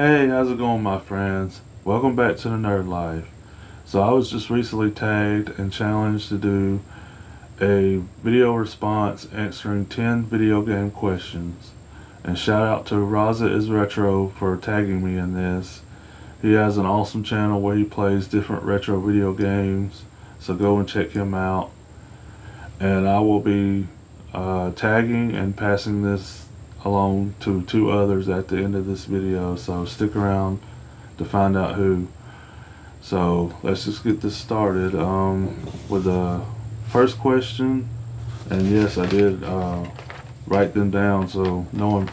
Hey, how's it going, my friends? Welcome back to the Nerd Life. So, I was just recently tagged and challenged to do a video response answering 10 video game questions. And shout out to Raza is Retro for tagging me in this. He has an awesome channel where he plays different retro video games. So, go and check him out. And I will be tagging and passing this along to two others at the end of this video, so stick around to find out who. So let's just get this started with the first question. And yes, I did write them down, so knowing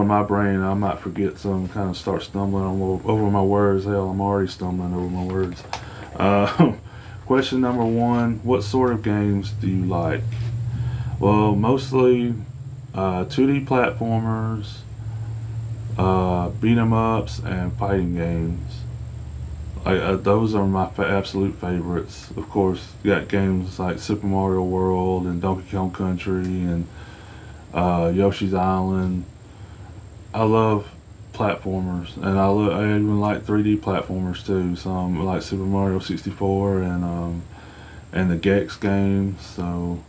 my brain, I might forget some, kind of start stumbling over my words. Hell, I'm already stumbling over my words. Question number one: what sort of games do you like? Well, mostly 2D platformers, beat 'em ups, and fighting games. Those are my absolute favorites. Of course, you got games like Super Mario World and Donkey Kong Country and Yoshi's Island. I love platformers, and I even like 3D platformers too. Some like Super Mario 64 and the Gex games. So,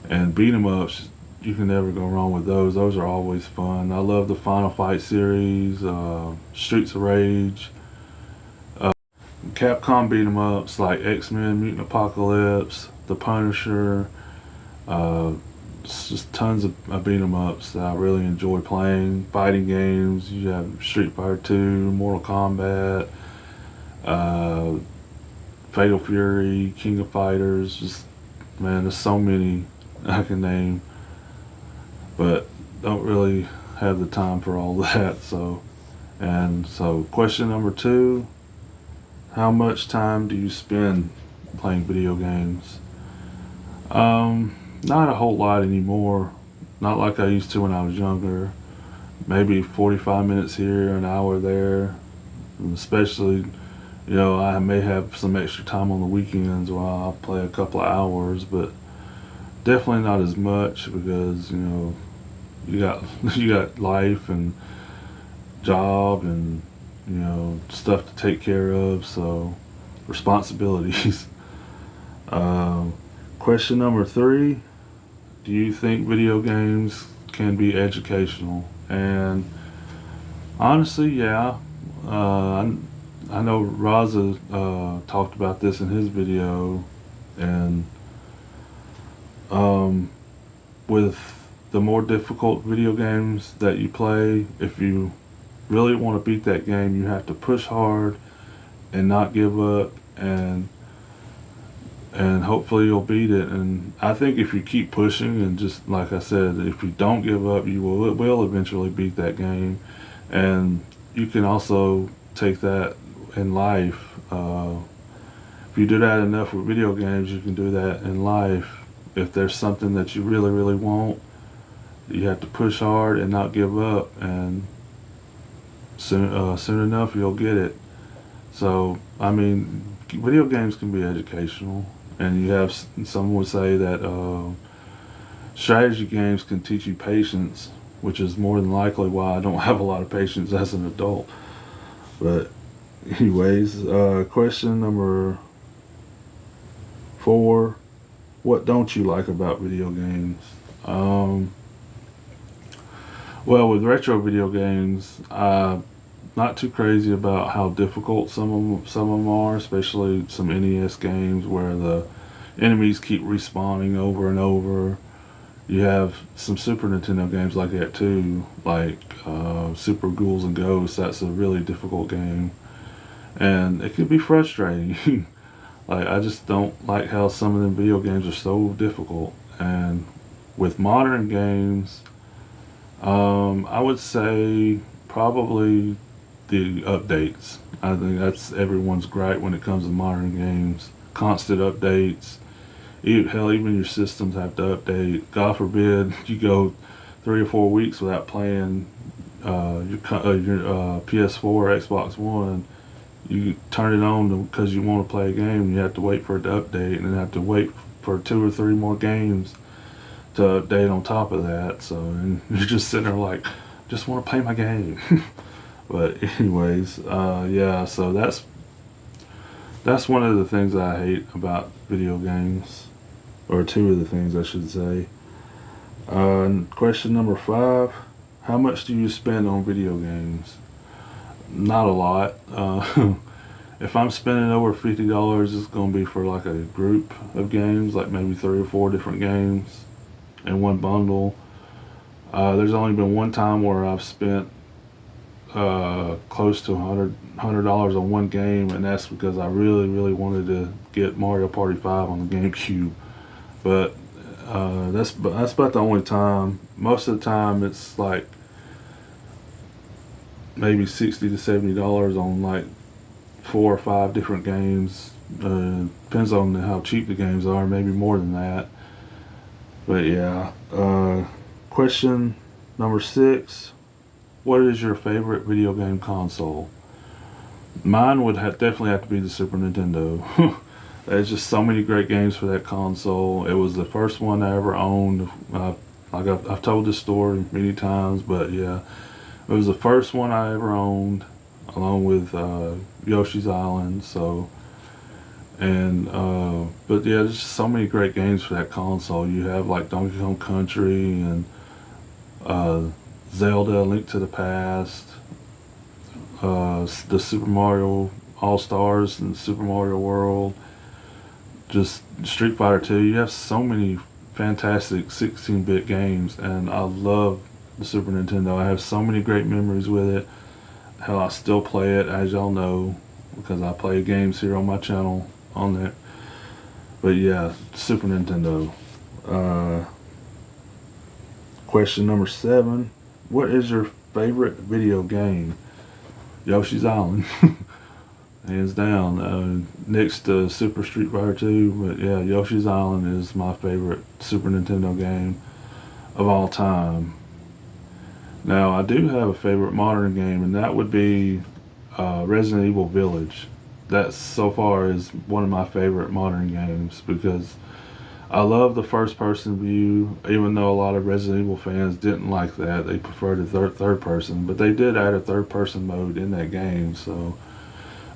and beat 'em ups, you can never go wrong with those. Those are always fun. I love the Final Fight series, Streets of Rage, Capcom beat 'em ups like X-Men, Mutant Apocalypse, The Punisher. It's just tons of beat 'em ups that I really enjoy playing. Fighting games, you have Street Fighter 2, Mortal Kombat, uh, Fatal Fury, King of Fighters. Just, man, there's so many I can name, but don't really have the time for all that. So question number two: how much time do you spend playing video games? Not a whole lot anymore. Not like I used to when I was younger. Maybe 45 minutes here, an hour there. And especially, I may have some extra time on the weekends where I'll play a couple of hours, but definitely not as much because you got you got life and job and stuff to take care of, so responsibilities. Question number three: do you think video games can be educational? And honestly, yeah. I know Raza talked about this in his video, and with the more difficult video games that you play, if you really want to beat that game, you have to push hard and not give up, and hopefully you'll beat it. And I think if you keep pushing and, just like I said, if you don't give up, you will eventually beat that game. And you can also take that in life. If you do that enough with video games, you can do that in life. If there's something that you really, really want, you have to push hard and not give up, and soon enough you'll get it. So, I mean, video games can be educational, and you have, some would say that strategy games can teach you patience, which is more than likely why I don't have a lot of patience as an adult. But anyways, question number four: what don't you like about video games? Well, with retro video games, not too crazy about how difficult some of them are, especially some NES games where the enemies keep respawning over and over. You have some Super Nintendo games like that too, like Super Ghouls and Ghosts. That's a really difficult game, and it can be frustrating. Like, I just don't like how some of them video games are so difficult. And with modern games, I would say probably the updates. I think that's everyone's gripe when it comes to modern games. Constant updates. Hell, even your systems have to update. God forbid you go 3 or 4 weeks without playing your PS4 or Xbox One. You turn it on because you want to play a game. You have to wait for it to update, and then have to wait for 2 or 3 more games to update on top of that. So, and you're just sitting there like, just want to play my game. But anyways, yeah. So that's one of the things I hate about video games, or two of the things I should say. Question number 5: how much do you spend on video games? Not a lot. If I'm spending over $50, it's gonna be for like a group of games, like maybe 3 or 4 different games in one bundle. There's only been one time where I've spent close to $100 on one game, and that's because I really, really wanted to get Mario Party 5 on the GameCube. But that's about the only time. Most of the time, it's like maybe $60 to $70 on like 4 or 5 different games. Depends on how cheap the games are. Maybe more than that. But yeah. Question number 6: what is your favorite video game console? Mine would definitely have to be the Super Nintendo. There's just so many great games for that console. It was the first one I ever owned. Like I've told this story many times, but yeah, it was the first one I ever owned, along with Yoshi's Island. So, and but yeah, there's just so many great games for that console. You have like Donkey Kong Country and Zelda: Link to the Past, the Super Mario All Stars and Super Mario World, just Street Fighter 2. You have so many fantastic 16-bit games, and I love the Super Nintendo. I have so many great memories with it. Hell, I still play it, as y'all know, because I play games here on my channel on there. But yeah, Super Nintendo. Question number 7: what is your favorite video game? Yoshi's Island. Hands down. Next to Super Street Fighter 2, but yeah, Yoshi's Island is my favorite Super Nintendo game of all time. Now, I do have a favorite modern game, and that would be Resident Evil Village. That so far is one of my favorite modern games because I love the first person view, even though a lot of Resident Evil fans didn't like that. They preferred the third person, but they did add a third person mode in that game, so.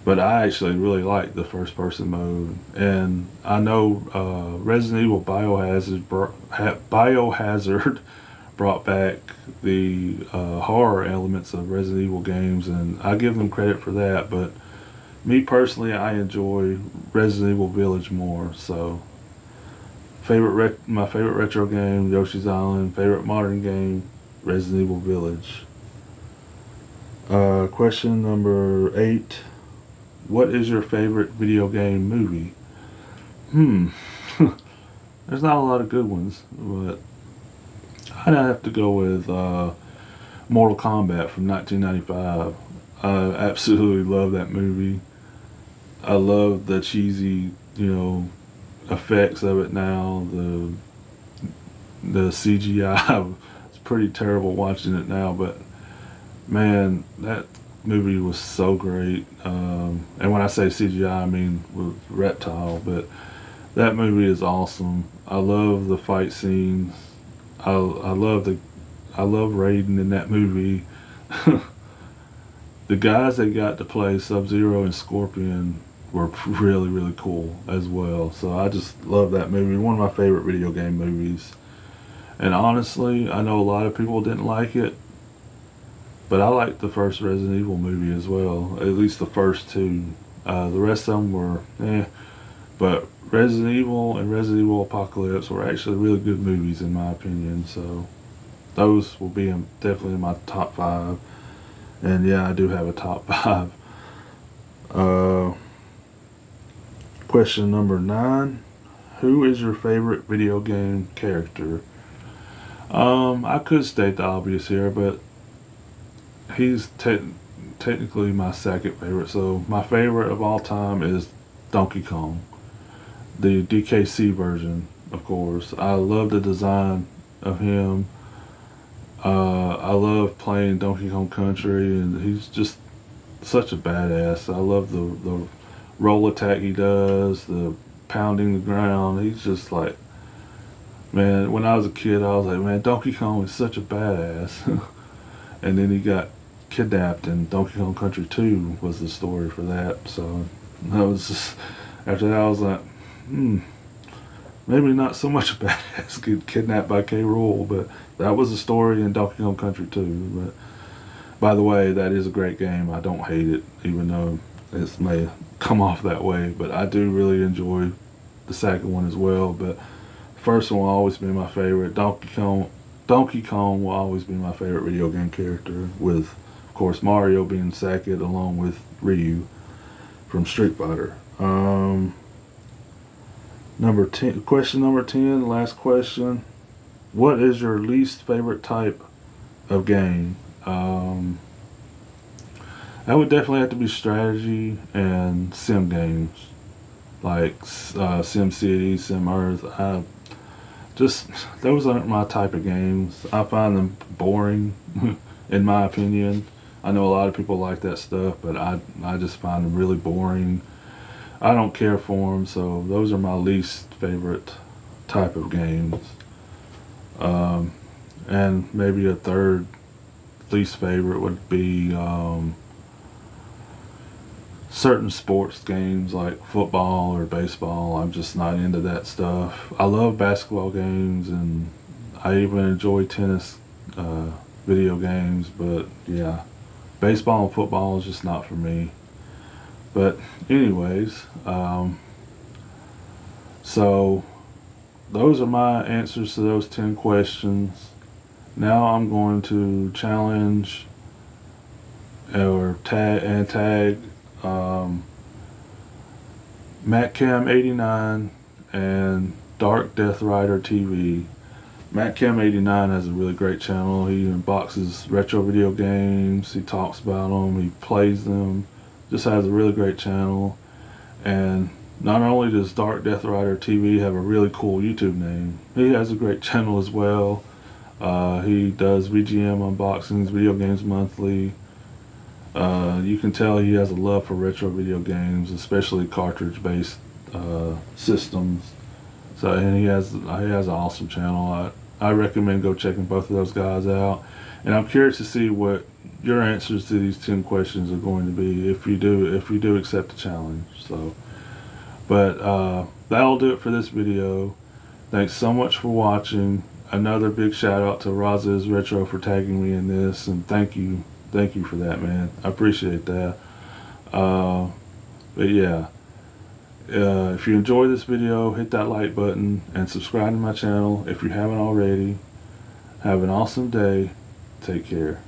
But I actually really like the first person mode, and I know Resident Evil Biohazard brought back the horror elements of Resident Evil games, and I give them credit for that. But me personally, I enjoy Resident Evil Village more. So, my favorite retro game, Yoshi's Island. Favorite modern game, Resident Evil Village. Question number 8: what is your favorite video game movie? There's not a lot of good ones, but I'd have to go with Mortal Kombat from 1995. I absolutely love that movie. I love the cheesy, effects of it now. The CGI it's pretty terrible watching it now, but man, that movie was so great. And when I say CGI, I mean with Reptile, but that movie is awesome. I love the fight scenes. I love Raiden in that movie. The guys that got to play Sub-Zero and Scorpion were really, really cool as well. So I just love that movie. One of my favorite video game movies. And honestly, I know a lot of people didn't like it, but I liked the first Resident Evil movie as well. At least the first two. The rest of them were But Resident Evil and Resident Evil Apocalypse were actually really good movies in my opinion. So those will be definitely in my top 5. And yeah, I do have a top 5. Question number 9: who is your favorite video game character? I could state the obvious here, but he's technically my second favorite. So my favorite of all time is Donkey Kong, the DKC version, of course. I love the design of him. I love playing Donkey Kong Country, and he's just such a badass. I love the roll attack he does, the pounding the ground. He's just like, man, when I was a kid, I was like, man, Donkey Kong is such a badass. And then he got kidnapped, and Donkey Kong Country 2 was the story for that. So I was just, after that I was like, maybe not so much a badass get kidnapped by K. Rool, but that was the story in Donkey Kong Country 2. But by the way, that is a great game. I don't hate it, even though it may come off that way. But I do really enjoy the second one as well. But the first one will always be my favorite. Donkey Kong will always be my favorite video game character, with, of course, Mario being second, along with Ryu from Street Fighter. Question number 10, last question. What is your least favorite type of game? That would definitely have to be strategy and sim games, like Sim City, Sim Earth. Those aren't my type of games. I find them boring, in my opinion. I know a lot of people like that stuff, but I just find them really boring. I don't care for them, so those are my least favorite type of games. And maybe a third least favorite would be certain sports games like football or baseball. I'm just not into that stuff. I love basketball games, and I even enjoy tennis video games, but yeah, baseball and football is just not for me. But anyways, so those are my answers to those 10 questions. Now I'm going to challenge or tag MattCam89 and Dark Death Rider TV. MattCam89 has a really great channel. He unboxes retro video games, he talks about them, he plays them. Just has a really great channel. And not only does Dark Death Rider TV have a really cool YouTube name, he has a great channel as well. He does VGM unboxings, Video Games Monthly. You can tell he has a love for retro video games, especially cartridge-based systems. So, and he has an awesome channel. I recommend go checking both of those guys out. And I'm curious to see what your answers to these 10 questions are going to be, if you do accept the challenge. So, but that'll do it for this video. Thanks so much for watching. Another big shout out to Razes Retro for tagging me in this, and thank you for that, man. I appreciate that. But yeah, if you enjoyed this video, hit that like button and subscribe to my channel if you haven't already. Have an awesome day. Take care.